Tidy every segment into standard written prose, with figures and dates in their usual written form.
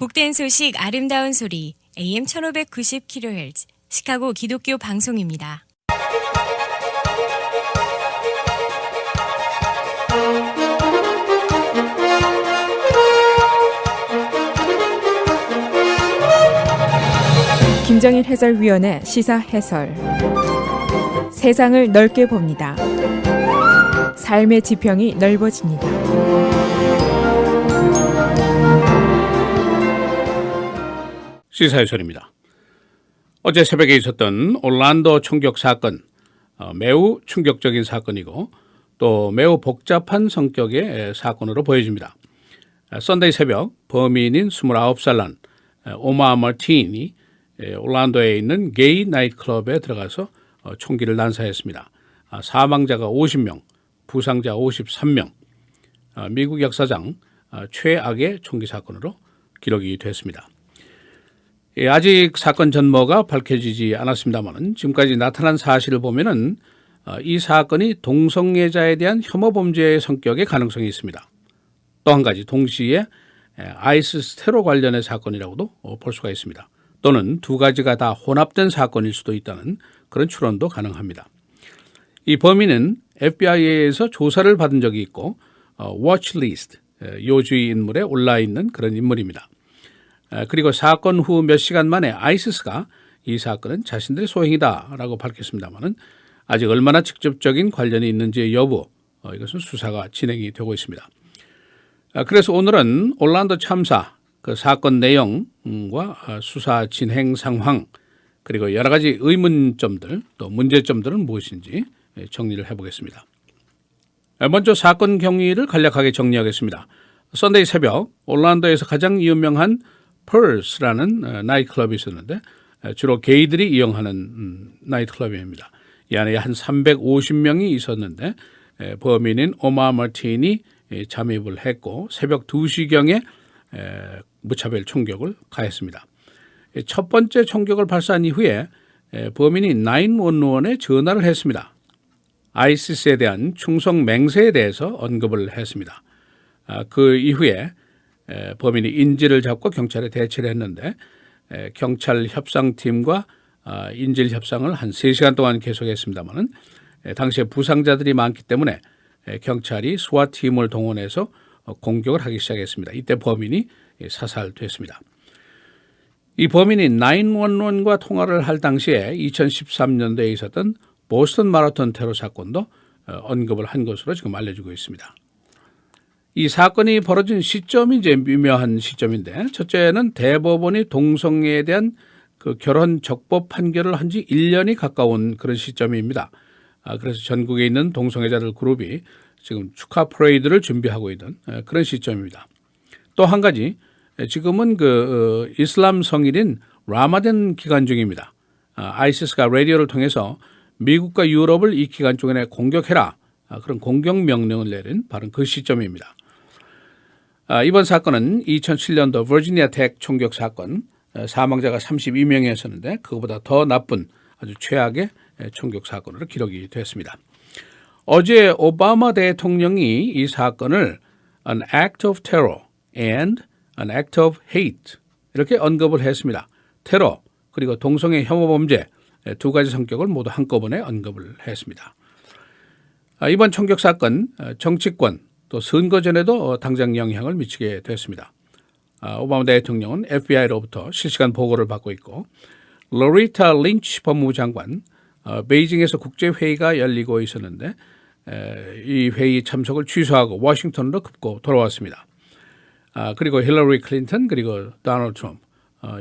복된 소식 아름다운 소리 AM 1590kHz 시카고 기독교 방송입니다. 김정일 해설위원의 시사 해설. 세상을 넓게 봅니다. 삶의 지평이 넓어집니다. 시사 해설입니다. 어제 새벽에 있었던 올란도 총격 사건, 매우 충격적인 사건이고 또 매우 복잡한 성격의 사건으로 보여집니다. 썬데이 새벽 범인인 29살 난 오마 마틴이 올란도에 있는 게이 나이트클럽에 들어가서 총기를 난사했습니다. 사망자가 50명, 부상자 53명, 미국 역사상 최악의 총기 사건으로 기록이 됐습니다. 아직 사건 전모가 밝혀지지 않았습니다만 지금까지 나타난 사실을 보면은 이 사건이 동성애자에 대한 혐오 범죄의 성격의 가능성이 있습니다. 또 한 가지 동시에 아이시스 테러 관련의 사건이라고도 볼 수가 있습니다. 또는 두 가지가 다 혼합된 사건일 수도 있다는 그런 추론도 가능합니다. 이 범인은 FBI에서 조사를 받은 적이 있고 워치리스트, 요주의 인물에 올라 있는 그런 인물입니다. 그리고 사건 후 몇 시간 만에 아이시스가 이 사건은 자신들의 소행이다라고 밝혔습니다만 아직 얼마나 직접적인 관련이 있는지의 여부, 이것은 수사가 진행이 되고 있습니다. 그래서 오늘은 올란도 참사, 그 사건 내용과 수사 진행 상황, 그리고 여러 가지 의문점들, 또 문제점들은 무엇인지 정리를 해보겠습니다. 먼저 사건 경위를 간략하게 정리하겠습니다. 썬데이 새벽 올란도에서 가장 유명한 펄스라는 나이트클럽이 있었는데 주로 게이들이 이용하는 나이트클럽입니다. 이 안에 한 350명이 있었는데 범인인 오마 마틴이 잠입을 했고 새벽 2시경에 무차별 총격을 가했습니다. 첫 번째 총격을 발사한 이후에 범인이 911에 전화를 했습니다. 아이시스에 대한 충성 맹세에 대해서 언급을 했습니다. 그 이후에 범인이 인질을 잡고 경찰에 대체를 했는데 경찰 협상팀과 인질 협상을 한 3시간 동안 계속했습니다만 당시에 부상자들이 많기 때문에 경찰이 스와팀을 동원해서 공격을 하기 시작했습니다. 이때 범인이 사살됐습니다. 이 범인이 911과 통화를 할 당시에 2013년도에 있었던 보스턴 마라톤 테러 사건도 언급을 한 것으로 지금 알려지고 있습니다. 이 사건이 벌어진 시점이 이제 미묘한 시점인데 첫째는 대법원이 동성애에 대한 그 결혼 적법 판결을 한 지 1년이 가까운 그런 시점입니다. 그래서 전국에 있는 동성애자들 그룹이 지금 축하 퍼레이드를 준비하고 있는 그런 시점입니다. 또 한 가지 지금은 그 이슬람 성일인 라마단 기간 중입니다. 아이시스가 라디오를 통해서 미국과 유럽을 이 기간 중에 공격해라 그런 공격 명령을 내린 바로 그 시점입니다. 이번 사건은 2007년도 버지니아 텍 총격 사건 사망자가 32명이었었는데 그것보다 더 나쁜 아주 최악의 총격 사건으로 기록이 됐습니다. 어제 오바마 대통령이 이 사건을 an act of terror and an act of hate 이렇게 언급을 했습니다. 테러 그리고 동성애 혐오 범죄 두 가지 성격을 모두 한꺼번에 언급을 했습니다. 이번 총격 사건 정치권 또 선거 전에도 당장 영향을 미치게 됐습니다. 오바마 대통령은 FBI로부터 실시간 보고를 받고 있고 로리타 린치 법무부 장관 베이징에서 국제회의가 열리고 있었는데 이 회의 참석을 취소하고 워싱턴으로 급고 돌아왔습니다. 그리고 힐러리 클린턴 그리고 도널드 트럼프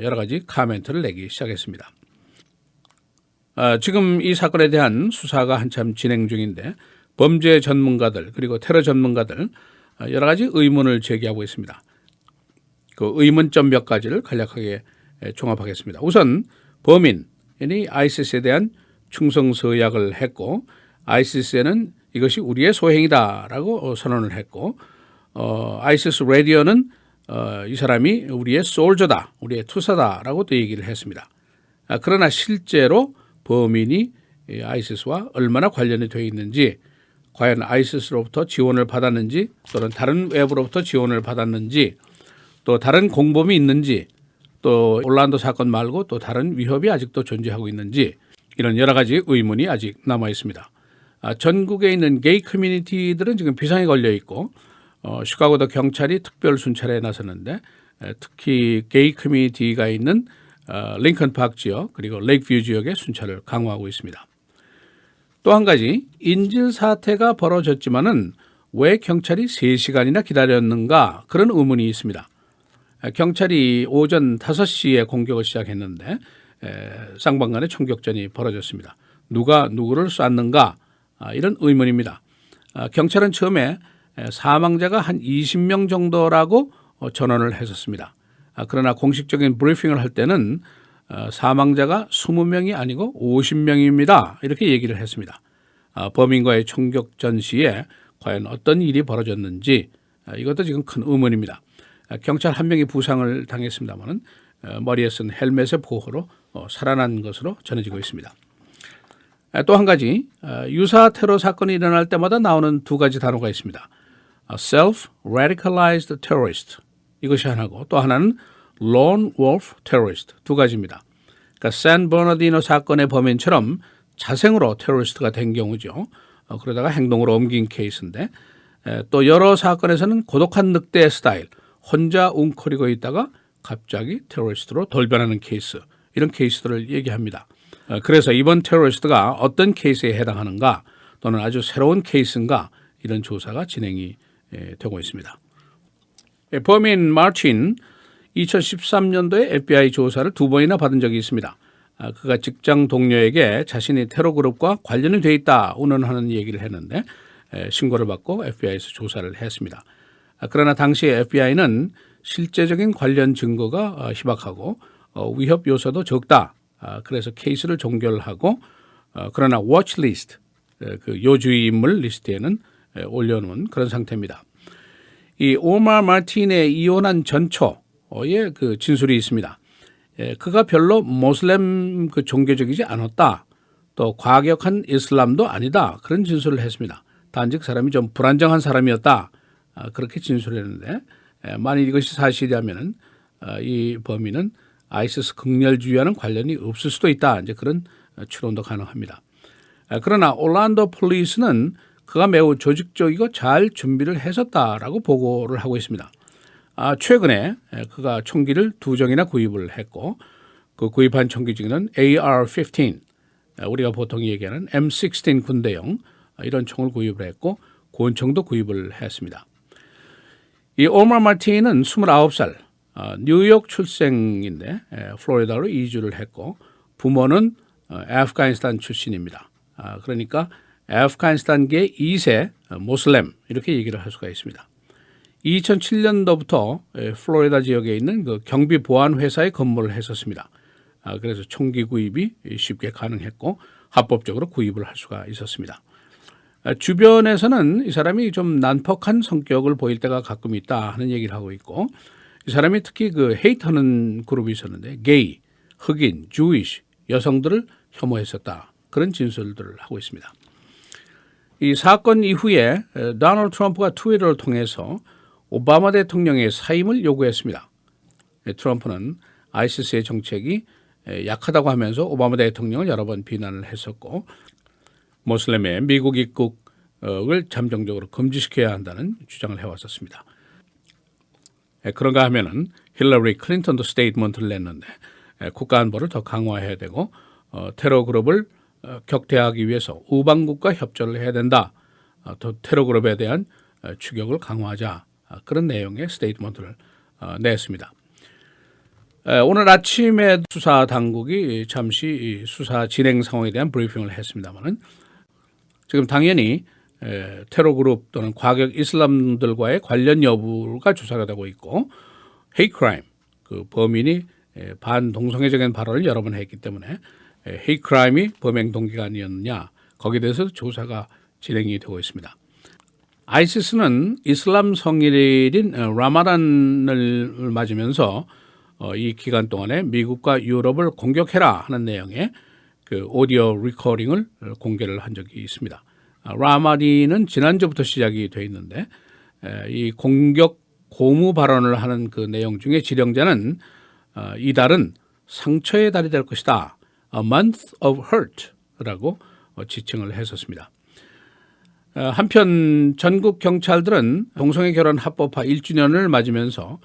여러 가지 카멘트를 내기 시작했습니다. 지금 이 사건에 대한 수사가 한참 진행 중인데 범죄 전문가들 그리고 테러 전문가들 여러 가지 의문을 제기하고 있습니다. 그 의문점 몇 가지를 간략하게 종합하겠습니다. 우선 범인이 아이시스에 대한 충성 서약을 했고 아이시스에는 이것이 우리의 소행이다라고 선언을 했고 아이시스 라디오는 이 사람이 우리의 솔저다, 우리의 투사다라고 또 얘기를 했습니다. 그러나 실제로 범인이 아이시스와 얼마나 관련이 되어 있는지 과연 아이시스로부터 지원을 받았는지 또는 다른 외부로부터 지원을 받았는지 또 다른 공범이 있는지, 또 올란도 사건 말고 또 다른 위협이 아직도 존재하고 있는지 이런 여러 가지 의문이 아직 남아 있습니다. 전국에 있는 게이 커뮤니티들은 지금 비상에 걸려 있고 시카고도 경찰이 특별 순찰에 나섰는데 특히 게이 커뮤니티가 있는 링컨 파크 지역 그리고 레이크뷰 지역의 순찰을 강화하고 있습니다. 또 한 가지 인질 사태가 벌어졌지만은 왜 경찰이 3시간이나 기다렸는가 그런 의문이 있습니다. 경찰이 오전 5시에 공격을 시작했는데 쌍방간의 총격전이 벌어졌습니다. 누가 누구를 쐈는가 이런 의문입니다. 경찰은 처음에 사망자가 한 20명 정도라고 전언을 했었습니다. 그러나 공식적인 브리핑을 할 때는 사망자가 20명이 아니고 50명입니다. 이렇게 얘기를 했습니다. 범인과의 총격전 시에 과연 어떤 일이 벌어졌는지 이것도 지금 큰 의문입니다. 경찰 한 명이 부상을 당했습니다만 머리에 쓴 헬멧의 보호로 살아난 것으로 전해지고 있습니다. 또 한 가지 유사 테러 사건이 일어날 때마다 나오는 두 가지 단어가 있습니다. Self-radicalized terrorist 이것이 하나고 또 하나는 lone wolf terrorist 두 가지입니다. 그러니까 샌버나디노 사건의 범인처럼 자생으로 테러리스트가 된 경우죠. 그러다가 행동으로 옮긴 케이스인데 또 여러 사건에서는 고독한 늑대 스타일 혼자 웅크리고 있다가 갑자기 테러리스트로 돌변하는 케이스 이런 케이스들을 얘기합니다. 그래서 이번 테러리스트가 어떤 케이스에 해당하는가 또는 아주 새로운 케이스인가 이런 조사가 진행이 되고 있습니다. 범인 마틴 2013년도에 FBI 조사를 2번이나 받은 적이 있습니다. 그가 직장 동료에게 자신이 테러 그룹과 관련이 돼 있다 운운하는 얘기를 했는데 신고를 받고 FBI에서 조사를 했습니다. 그러나 당시 FBI는 실제적인 관련 증거가 희박하고 위협 요소도 적다. 그래서 케이스를 종결하고 그러나 워치리스트 그 요주의 인물 리스트에는 올려놓은 그런 상태입니다. 이 오마 마틴의 이혼한 전초의 그 진술이 있습니다. 그가 별로 모슬렘 그 종교적이지 않았다. 또 과격한 이슬람도 아니다. 그런 진술을 했습니다. 단지 그 사람이 좀 불안정한 사람이었다. 그렇게 진술했는데 만일 이것이 사실이라면 이 범인은 아이시스 극렬주의와는 관련이 없을 수도 있다. 이제 그런 추론도 가능합니다. 그러나 올란도 폴리스는 그가 매우 조직적이고 잘 준비를 했었다라고 보고를 하고 있습니다. 최근에 그가 총기를 2정이나 구입을 했고 그 구입한 총기 중에는 AR-15 우리가 보통 얘기하는 M16 군대용 이런 총을 구입을 했고 권총도 구입을 했습니다. 이 오마 마틴은 29살 뉴욕 출생인데 플로리다로 이주를 했고 부모는 아프가니스탄 출신입니다. 그러니까 아프가니스탄계 2세 모슬렘 이렇게 얘기를 할 수가 있습니다. 2007년도부터 플로리다 지역에 있는 그 경비 보안 회사에 근무를 했었습니다. 그래서 총기 구입이 쉽게 가능했고 합법적으로 구입을 할 수가 있었습니다. 주변에서는 이 사람이 좀 난폭한 성격을 보일 때가 가끔 있다 하는 얘기를 하고 있고 이 사람이 특히 그 헤이트하는 그룹이 있었는데 게이, 흑인, 주이시 여성들을 혐오했었다 그런 진술들을 하고 있습니다. 이 사건 이후에 도널드 트럼프가 트위터를 통해서 오바마 대통령의 사임을 요구했습니다. 트럼프는 아이시스의 정책이 약하다고 하면서 오바마 대통령을 여러 번 비난을 했었고 모슬렘의 미국 입국을 잠정적으로 금지시켜야 한다는 주장을 해왔었습니다. 그런가 하면은 힐러리 클린턴도 스테이트먼트를 냈는데 국가안보를 더 강화해야 되고 테러 그룹을 격퇴하기 위해서 우방국과 협조를 해야 된다. 또 테러 그룹에 대한 추격을 강화하자. 그런 내용의 스테이트먼트를 냈습니다. 오늘 아침에 수사 당국이 잠시 수사 진행 상황에 대한 브리핑을 했습니다만은 지금 당연히 테러 그룹 또는 과격 이슬람들과의 관련 여부가 조사가 되고 있고 헤이트 크라임 그 범인이 반동성애적인 발언을 여러 번 했기 때문에 헤이트 크라임이 범행 동기가 아니었느냐 거기에 대해서 조사가 진행이 되고 있습니다. 아이시스는 이슬람 성일인 라마단을 맞으면서 이 기간 동안에 미국과 유럽을 공격해라 하는 내용의 그 오디오 리코딩을 공개를 한 적이 있습니다. 라마디는 지난주부터 시작이 돼 있는데 이 공격 고무 발언을 하는 그 내용 중에 지령자는 이달은 상처의 달이 될 것이다. A month of hurt라고 지칭을 했었습니다. 한편 전국 경찰들은 동성애 결혼 합법화 1주년을 맞으면서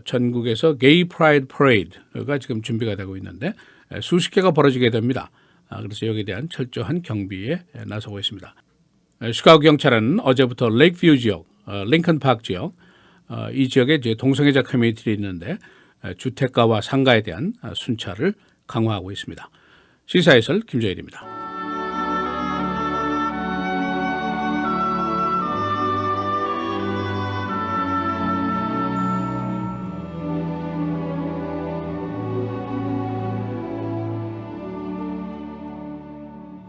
전국에서 게이 프라이드 퍼레이드가 지금 준비가 되고 있는데 수십 개가 벌어지게 됩니다. 그래서 여기에 대한 철저한 경비에 나서고 있습니다. 시카고 경찰은 어제부터 레이크뷰 지역, 링컨 파크 지역, 이 지역에 이제 동성애자 커뮤니티가 있는데 주택가와 상가에 대한 순찰을 강화하고 있습니다. 시사해설 김정일입니다.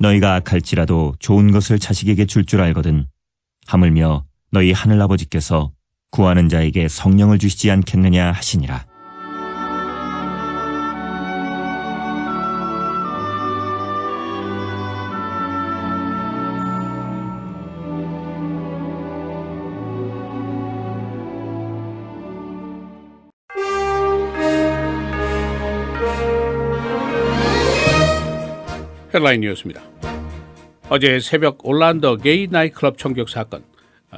너희가 악할지라도 좋은 것을 자식에게 줄 줄 알거든. 하물며 너희 하늘아버지께서 구하는 자에게 성령을 주시지 않겠느냐 하시니라. 헤드라인 뉴스입니다. 어제 새벽 올란도 게이 나이트클럽 총격 사건,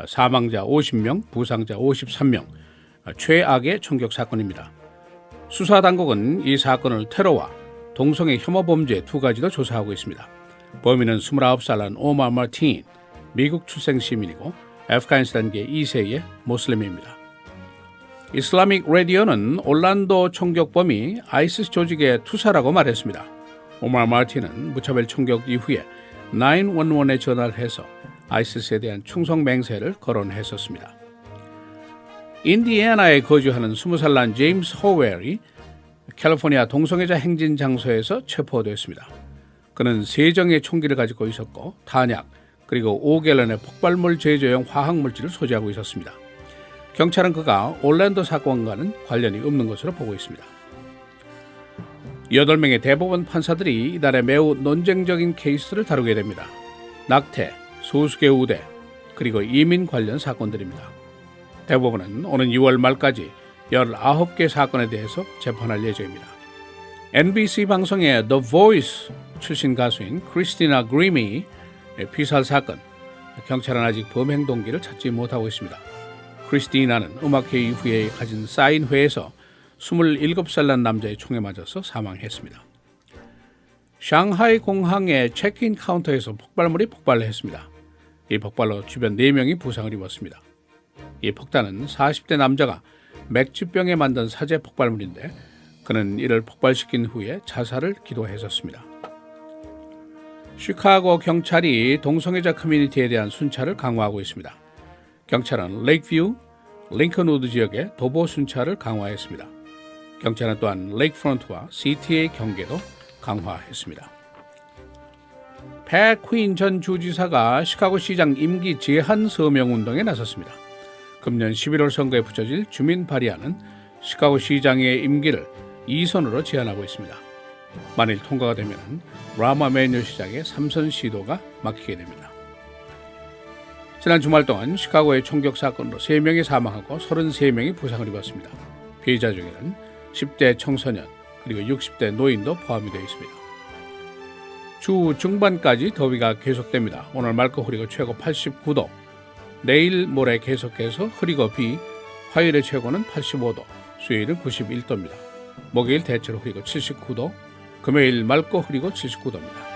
사망자 50명, 부상자 53명, 최악의 총격 사건입니다. 수사당국은 이 사건을 테러와 동성애 혐오 범죄 두 가지도 조사하고 있습니다. 범인은 29살난 오마르 마틴, 미국 출생 시민이고 아프가니스탄계 2세의 모슬림입니다. 이슬라믹 라디오는 올란도 총격범이 아이시스 조직의 투사라고 말했습니다. 오마르 마틴은 무차별 총격 이후에 911에 전화를 해서 아이시스에 대한 충성 맹세를 거론했었습니다. 인디애나에 거주하는 20살 난 제임스 호웰이 캘리포니아 동성애자 행진 장소에서 체포됐습니다. 그는 3정의 총기를 가지고 있었고 탄약 그리고 5갤런의 폭발물 제조용 화학물질을 소지하고 있었습니다. 경찰은 그가 올랜도 사건과는 관련이 없는 것으로 보고 있습니다. 8명의 대법원 판사들이 이달에 매우 논쟁적인 케이스를 다루게 됩니다. 낙태, 소수계 우대, 그리고 이민 관련 사건들입니다. 대법원은 오는 6월 말까지 19개 사건에 대해서 재판할 예정입니다. NBC 방송의 The Voice 출신 가수인 크리스티나 그리미의 피살 사건, 경찰은 아직 범행 동기를 찾지 못하고 있습니다. 크리스티나는 음악회 이후에 가진 사인회에서 27살 난 남자의 총에 맞아서 사망했습니다. 샹하이 공항의 체크인 카운터에서 폭발물이 폭발했습니다. 이 폭발로 주변 4명이 부상을 입었습니다. 이 폭탄은 40대 남자가 맥주병에 만든 사제 폭발물인데 그는 이를 폭발시킨 후에 자살을 기도했었습니다. 시카고 경찰이 동성애자 커뮤니티에 대한 순찰을 강화하고 있습니다. 경찰은 레이크뷰, 링컨우드 지역의 도보 순찰을 강화했습니다. 경찰은 또한 레이크프론트와 CTA 경계도 강화했습니다. 팻 퀸 전 주지사가 시카고 시장 임기 제한 서명 운동에 나섰습니다. 금년 11월 선거에 붙여질 주민 발의안은 시카고 시장의 임기를 2선으로 제한하고 있습니다. 만일 통과가 되면 라마 매뉴 시장의 3선 시도가 막히게 됩니다. 지난 주말 동안 시카고의 총격 사건으로 3명이 사망하고 33명이 부상을 입었습니다. 피해자 중에는 10대 청소년 그리고 60대 노인도 포함이 되어 있습니다. 주 중반까지 더위가 계속됩니다. 오늘 맑고 흐리고 최고 89도, 내일 모레 계속해서 흐리고 비, 화요일의 최고는 85도, 수요일은 91도입니다. 목요일 대체로 흐리고 79도, 금요일 맑고 흐리고 79도입니다.